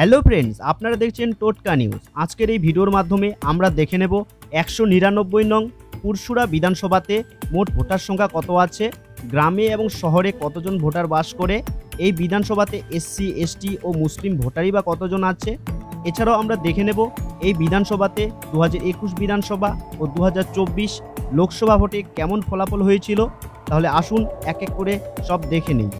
Hello friends, আপনারা দেখছেন টোটকা নিউজ। আজকের এই ভিডিওর মাধ্যমে আমরা দেখে নেব 199 নং পুরসুরা বিধানসভাতে মোট ভোটার সংখ্যা কত আছে, গ্রামে এবং শহরে কতজন ভোটার বাস করে, এই বিধানসভাতে এসসি এসটি ও মুসলিম ভোটারই বা কতজন আছে। এছাড়াও আমরা দেখে নেব এই বিধানসভাতে 2021 বিধানসভা ও 2024 লোকসভা ভোটে কেমন ফলাফল হয়েছিল। তাহলে আসুন এক এক করে সব দেখে নিই।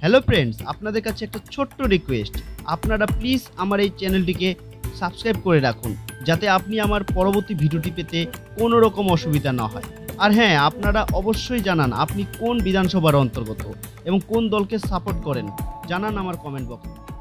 হ্যালো ফ্রেন্ডস, আপনাদের কাছে একটা ছোট্ট রিকোয়েস্ট, আপনারা প্লিজ আমার এই চ্যানেলটিকে সাবস্ক্রাইব করে রাখুন, যাতে আপনি আমার পরবর্তী ভিডিওটি পেতে কোনো রকম অসুবিধা না হয়। আর হ্যাঁ, আপনারা অবশ্যই জানান আপনি কোন বিধানসভার অন্তর্গত এবং কোন দলকে সাপোর্ট করেন, জানান আমার কমেন্ট বক্সে।